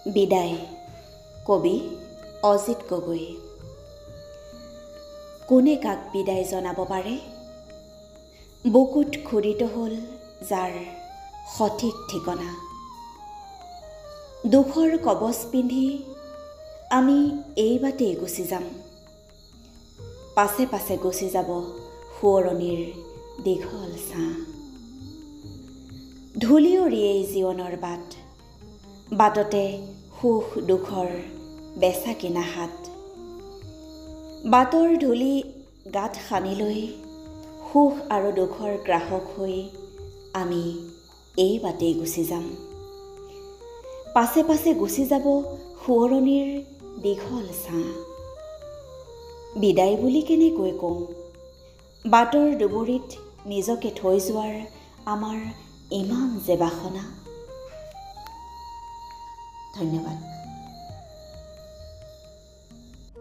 বিদায় কবি অজিত গগৈ। কোনে কাক বিদায় জনাব পাৰে? বুকুত খোদিত হ'ল যাৰ সঠিক ঠিকনা। দুখৰ কবচ পিন্ধি আমি এই বাটেই গুচি যাম। পাছে পাছে গুচি যাব সোঁৱৰণিৰ দীঘল ছাঁ। ধূলিউৰি এই জীৱনৰ বাট, বাটতে সুখ দুখৰ বেচা কিনা হাত। বাটৰ ধূলি গাত সানি লৈ সুখ আৰু দুখৰ গ্ৰাহক হৈ আমি এই বাটেই গুচি যাম। পাছে পাছে গুচি যাব সোঁৱৰণিৰ দীঘল ছাঁ। বিদায় বুলি কেনেকৈ কওঁ, বাটৰ দুবৰিত নিজকে থৈ যোৱাৰ আমাৰ ইমান যে বাসনা। ধন্যবাদ।